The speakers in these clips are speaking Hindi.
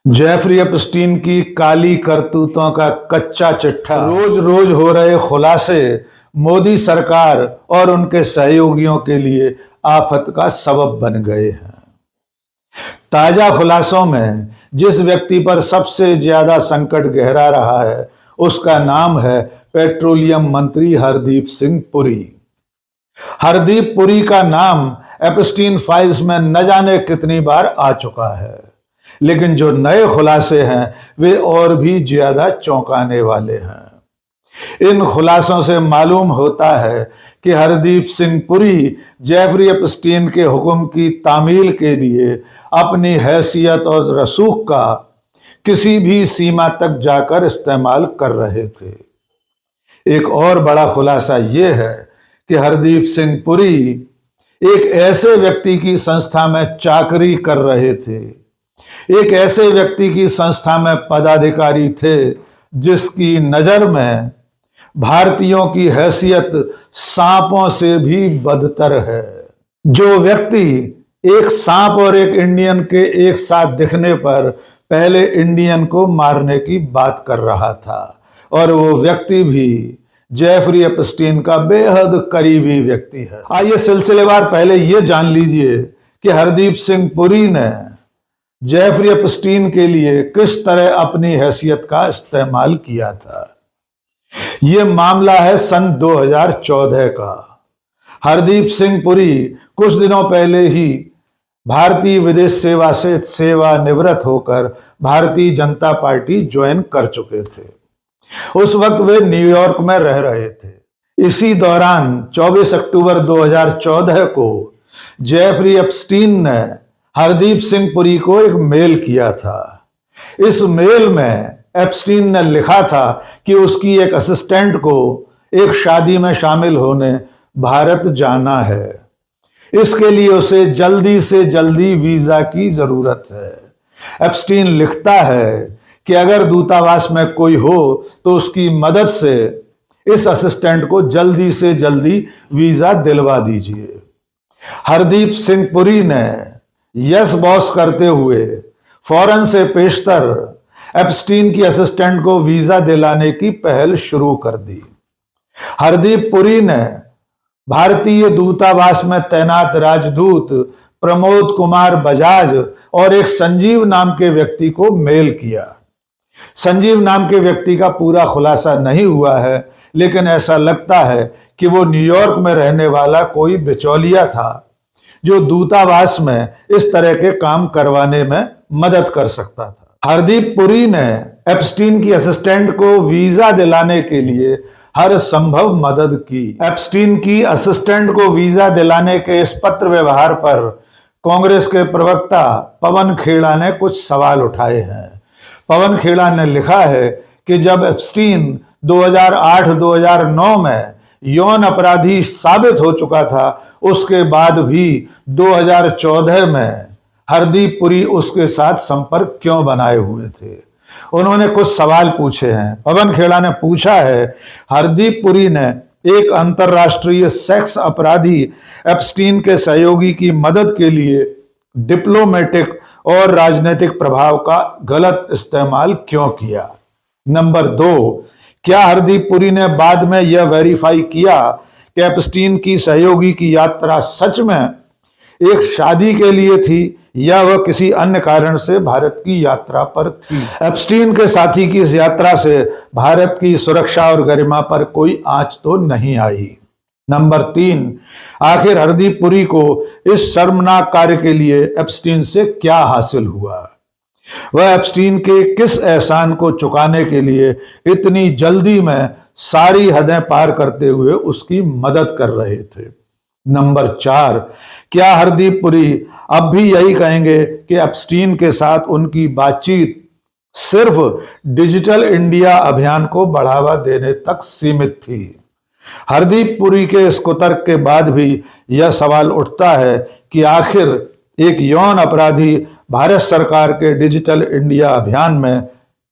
जेफरी एप्स्टीन की काली करतूतों का कच्चा चिट्ठा, रोज रोज हो रहे खुलासे मोदी सरकार और उनके सहयोगियों के लिए आफत का सबब बन गए हैं। ताजा खुलासों में जिस व्यक्ति पर सबसे ज्यादा संकट गहरा रहा है उसका नाम है पेट्रोलियम मंत्री हरदीप सिंह पुरी। हरदीप पुरी का नाम एप्स्टीन फाइल्स में न जाने कितनी बार आ चुका है, लेकिन जो नए खुलासे हैं वे और भी ज्यादा चौंकाने वाले हैं। इन खुलासों से मालूम होता है कि हरदीप सिंह पुरी जेफरी एप्स्टीन के हुक्म की तामील के लिए अपनी हैसियत और रसूख का किसी भी सीमा तक जाकर इस्तेमाल कर रहे थे। एक और बड़ा खुलासा यह है कि हरदीप सिंह पुरी एक ऐसे व्यक्ति की संस्था में चाकरी कर रहे थे, एक ऐसे व्यक्ति की संस्था में पदाधिकारी थे जिसकी नजर में भारतीयों की हैसियत सांपों से भी बदतर है। जो व्यक्ति एक सांप और एक इंडियन के एक साथ दिखने पर पहले इंडियन को मारने की बात कर रहा था, और वो व्यक्ति भी जेफरी एप्स्टीन का बेहद करीबी व्यक्ति है। आइए सिलसिलेवार पहले ये जान लीजिए कि हरदीप सिंह पुरी ने जेफरी एप्स्टीन के लिए किस तरह अपनी हैसियत का इस्तेमाल किया था। यह मामला है सन 2014 का। हरदीप सिंह पुरी कुछ दिनों पहले ही भारतीय विदेश सेवा से सेवानिवृत्त होकर भारतीय जनता पार्टी ज्वाइन कर चुके थे। उस वक्त वे न्यूयॉर्क में रह रहे थे। इसी दौरान 24 अक्टूबर 2014 को जेफरी एप्स्टीन ने हरदीप सिंह पुरी को एक मेल किया था। इस मेल में एप्स्टीन ने लिखा था कि उसकी एक असिस्टेंट को एक शादी में शामिल होने भारत जाना है। इसके लिए उसे जल्दी से जल्दी वीजा की जरूरत है। एप्स्टीन लिखता है कि अगर दूतावास में कोई हो तो उसकी मदद से इस असिस्टेंट को जल्दी से जल्दी वीजा दिलवा दीजिए। हरदीप सिंह पुरी ने यस बॉस करते हुए फौरन से पेशतर एप्स्टीन की असिस्टेंट को वीजा दिलाने की पहल शुरू कर दी। हरदीप पुरी ने भारतीय दूतावास में तैनात राजदूत प्रमोद कुमार बजाज और एक संजीव नाम के व्यक्ति को मेल किया। संजीव नाम के व्यक्ति का पूरा खुलासा नहीं हुआ है, लेकिन ऐसा लगता है कि वो न्यूयॉर्क में रहने वाला कोई बिचौलिया था जो दूतावास में इस तरह के काम करवाने में मदद कर सकता था। हरदीप पुरी ने एप्स्टीन की असिस्टेंट को वीजा दिलाने के लिए हर संभव मदद की। एप्स्टीन की असिस्टेंट को वीजा दिलाने के इस पत्र व्यवहार पर कांग्रेस के प्रवक्ता पवन खेड़ा ने कुछ सवाल उठाए हैं। पवन खेड़ा ने लिखा है कि जब एप्स्टीन 2008-2009 में यौन अपराधी साबित हो चुका था, उसके बाद भी 2014 में हरदीप पुरी उसके साथ संपर्क क्यों बनाए हुए थे। उन्होंने कुछ सवाल पूछे हैं। पवन खेड़ा ने पूछा है, हरदीप पुरी ने एक अंतर्राष्ट्रीय सेक्स अपराधी एप्स्टीन के सहयोगी की मदद के लिए डिप्लोमेटिक और राजनीतिक प्रभाव का गलत इस्तेमाल क्यों किया। नंबर 2, क्या हरदीप पुरी ने बाद में यह वेरीफाई किया कि एप्स्टीन की सहयोगी की यात्रा सच में एक शादी के लिए थी या वह किसी अन्य कारण से भारत की यात्रा पर थी। एप्स्टीन के साथी की इस यात्रा से भारत की सुरक्षा और गरिमा पर कोई आंच तो नहीं आई। नंबर 3, आखिर हरदीप पुरी को इस शर्मनाक कार्य के लिए एप्स्टीन से क्या हासिल हुआ। वह एप्स्टीन के किस एहसान को चुकाने के लिए इतनी जल्दी में सारी हदें पार करते हुए उसकी मदद कर रहे थे। नंबर 4, क्या हरदीप पुरी अब भी यही कहेंगे कि एप्स्टीन के साथ उनकी बातचीत सिर्फ डिजिटल इंडिया अभियान को बढ़ावा देने तक सीमित थी। हरदीप पुरी के इस कुतर्क के बाद भी यह सवाल उठता है कि आखिर एक यौन अपराधी भारत सरकार के डिजिटल इंडिया अभियान में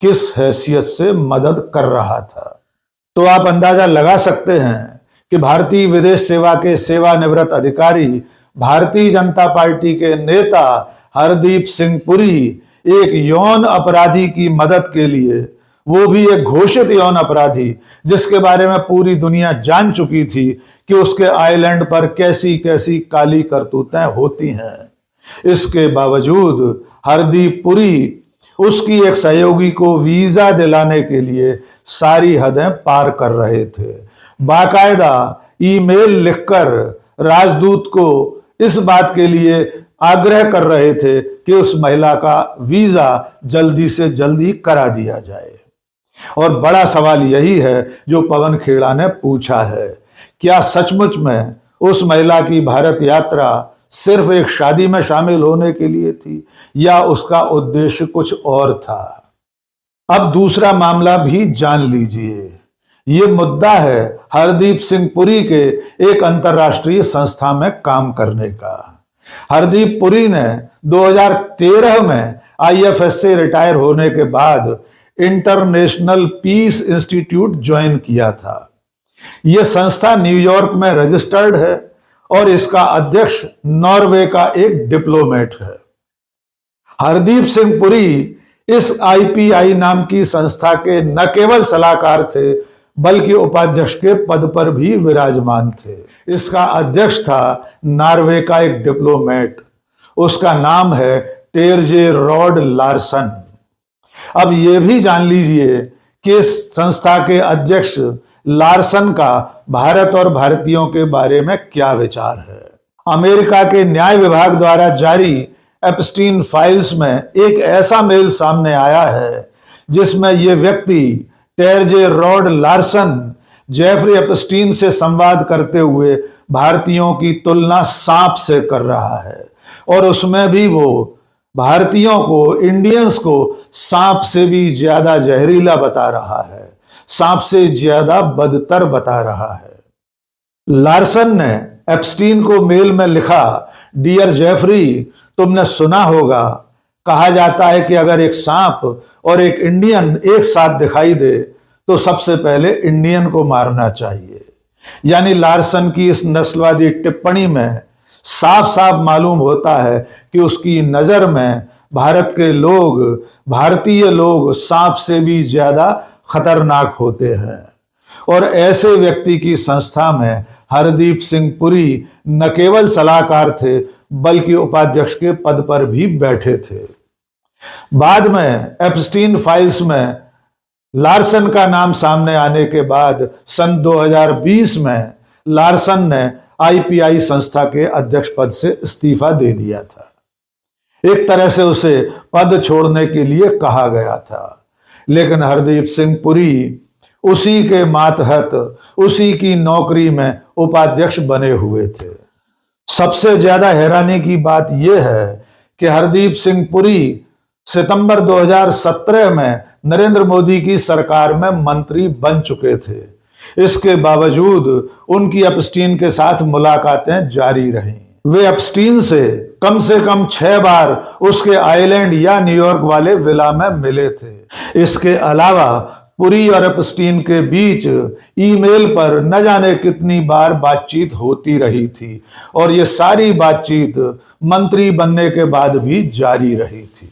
किस हैसियत से मदद कर रहा था। तो आप अंदाजा लगा सकते हैं कि भारतीय विदेश सेवा के सेवानिवृत्त अधिकारी भारतीय जनता पार्टी के नेता हरदीप सिंह पुरी एक यौन अपराधी की मदद के लिए, वो भी एक घोषित यौन अपराधी जिसके बारे में पूरी दुनिया जान चुकी थी कि उसके आइलैंड पर कैसी कैसी काली करतूतें होती हैं। इसके बावजूद हरदीप पुरी उसकी एक सहयोगी को वीजा दिलाने के लिए सारी हदें पार कर रहे थे। बाकायदा ईमेल लिखकर राजदूत को इस बात के लिए आग्रह कर रहे थे कि उस महिला का वीजा जल्दी से जल्दी करा दिया जाए। और बड़ा सवाल यही है जो पवन खेड़ा ने पूछा है, क्या सचमुच में उस महिला की भारत यात्रा सिर्फ एक शादी में शामिल होने के लिए थी या उसका उद्देश्य कुछ और था? अब दूसरा मामला भी जान लीजिए। ये मुद्दा है हरदीप सिंह पुरी के एक अंतर्राष्ट्रीय संस्था में काम करने का। हरदीप पुरी ने 2013 में आईएफएस से रिटायर होने के बाद इंटरनेशनल पीस इंस्टीट्यूट ज्वाइन किया था। यह संस्था न्यूयॉर्क में रजिस्टर्ड है और इसका अध्यक्ष नॉर्वे का एक डिप्लोमेट है। हरदीप सिंह पुरी इस आईपीआई नाम की संस्था के न केवल सलाहकार थे बल्कि उपाध्यक्ष के पद पर भी विराजमान थे। इसका अध्यक्ष था नॉर्वे का एक डिप्लोमेट, उसका नाम है टेरजे रॉड लार्सन। अब यह भी जान लीजिए कि इस संस्था के अध्यक्ष लार्सन का भारत और भारतीयों के बारे में क्या विचार है। अमेरिका के न्याय विभाग द्वारा जारी एप्स्टीन फाइल्स में एक ऐसा मेल सामने आया है जिसमें यह व्यक्ति टेरजे रॉड लार्सन जेफरी एप्स्टीन से संवाद करते हुए भारतीयों की तुलना सांप से कर रहा है और उसमें भी वो भारतीयों को, इंडियंस को सांप से भी ज्यादा जहरीला बता रहा है, सांप से ज्यादा बदतर बता रहा है। लार्सन ने एप्स्टीन को मेल में लिखा, डियर जेफरी, तुमने सुना होगा, कहा जाता है कि अगर एक सांप और एक इंडियन एक साथ दिखाई दे तो सबसे पहले इंडियन को मारना चाहिए। यानी लार्सन की इस नस्लवादी टिप्पणी में साफ साफ मालूम होता है कि उसकी नजर में भारत के लोग, भारतीय लोग सांप से भी ज्यादा खतरनाक होते हैं। और ऐसे व्यक्ति की संस्था में हरदीप सिंह पुरी न केवल सलाहकार थे बल्कि उपाध्यक्ष के पद पर भी बैठे थे। बाद में एप्स्टीन फाइल्स में लार्सन का नाम सामने आने के बाद सन 2020 में लार्सन ने आईपीआई संस्था के अध्यक्ष पद से इस्तीफा दे दिया था। एक तरह से उसे पद छोड़ने के लिए कहा गया था, लेकिन हरदीप सिंह पुरी उसी के मातहत, उसी की नौकरी में उपाध्यक्ष बने हुए थे। सबसे ज्यादा हैरानी की बात यह है कि हरदीप सिंह पुरी सितंबर 2017 में नरेंद्र मोदी की सरकार में मंत्री बन चुके थे। इसके बावजूद उनकी एप्स्टीन के साथ मुलाकातें जारी रहीं। वे एप्स्टीन से कम 6 बार उसके आइलैंड या न्यूयॉर्क वाले विला में मिले थे। इसके अलावा पुरी और एप्स्टीन के बीच ईमेल पर न जाने कितनी बार बातचीत होती रही थी और ये सारी बातचीत मंत्री बनने के बाद भी जारी रही थी।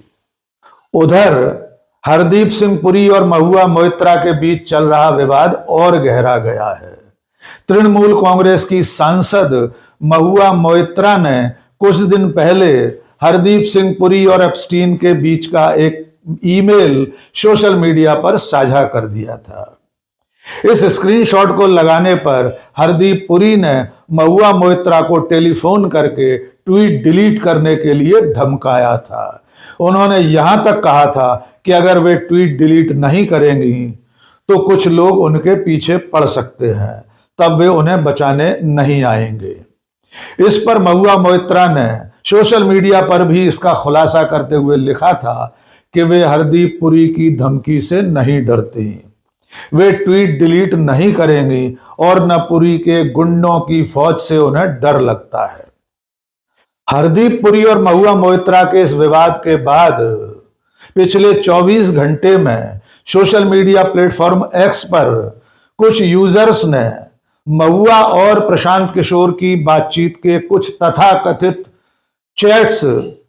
उधर हरदीप सिंह पुरी और महुआ मोइत्रा के बीच चल रहा विवाद और गहरा गया है। तृणमूल कांग्रेस की सांसद महुआ मोइत्रा ने कुछ दिन पहले हरदीप सिंह पुरी और एप्स्टीन के बीच का एक ईमेल सोशल मीडिया पर साझा कर दिया था। इस स्क्रीनशॉट को लगाने पर हरदीप पुरी ने महुआ मोइत्रा को टेलीफोन करके ट्वीट डिलीट करने के लिए धमकाया था। उन्होंने यहां तक कहा था कि अगर वे ट्वीट डिलीट नहीं करेंगी तो कुछ लोग उनके पीछे पड़ सकते हैं, तब वे उन्हें बचाने नहीं आएंगे। इस पर महुआ मोइत्रा ने सोशल मीडिया पर भी इसका खुलासा करते हुए लिखा था कि वे हरदीप पुरी की धमकी से नहीं डरती, वे ट्वीट डिलीट नहीं करेंगी और न पुरी के गुंडों की फौज से उन्हें डर लगता है। हरदीप पुरी और महुआ मोइत्रा के इस विवाद के बाद पिछले 24 घंटे में सोशल मीडिया प्लेटफॉर्म एक्स पर कुछ यूजर्स ने महुआ और प्रशांत किशोर की बातचीत के कुछ तथाकथित चैट्स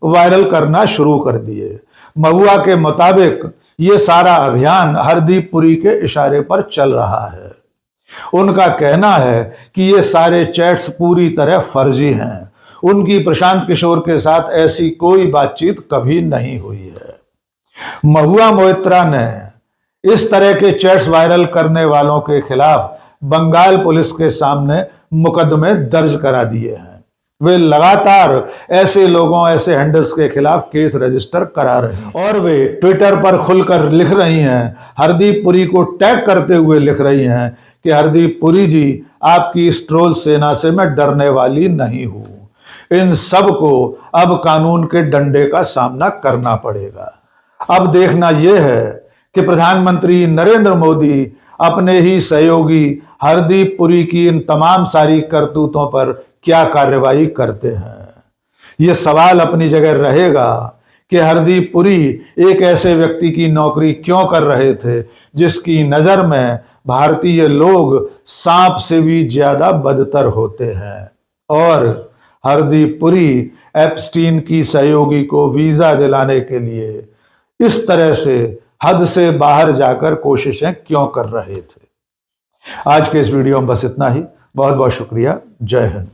वायरल करना शुरू कर दिए। महुआ के मुताबिक ये सारा अभियान हरदीप पुरी के इशारे पर चल रहा है। उनका कहना है कि ये सारे चैट्स पूरी तरह फर्जी हैं। उनकी प्रशांत किशोर के साथ ऐसी कोई बातचीत कभी नहीं हुई है। महुआ मोइत्रा ने इस तरह के चैट्स वायरल करने वालों के खिलाफ बंगाल पुलिस के सामने मुकदमे दर्ज करा दिए हैं। वे लगातार ऐसे लोगों, ऐसे हैंडल्स के खिलाफ केस रजिस्टर करा रहे हैं और वे ट्विटर पर खुलकर लिख रही हैं, हरदीप पुरी को टैग करते हुए लिख रही हैं कि हरदीप पुरी जी, आपकी इस ट्रोल सेना से मैं डरने वाली नहीं हूं। इन सब को अब कानून के डंडे का सामना करना पड़ेगा। अब देखना यह है कि प्रधानमंत्री नरेंद्र मोदी अपने ही सहयोगी हरदीप पुरी की इन तमाम सारी करतूतों पर क्या कार्रवाई करते हैं। यह सवाल अपनी जगह रहेगा कि हरदीप पुरी एक ऐसे व्यक्ति की नौकरी क्यों कर रहे थे जिसकी नजर में भारतीय लोग सांप से भी ज्यादा बदतर होते हैं। और हरदीप पुरी एप्स्टीन की सहयोगी को वीजा दिलाने के लिए इस तरह से हद से बाहर जाकर कोशिशें क्यों कर रहे थे। आज के इस वीडियो में बस इतना ही। बहुत बहुत शुक्रिया। जय हिंद।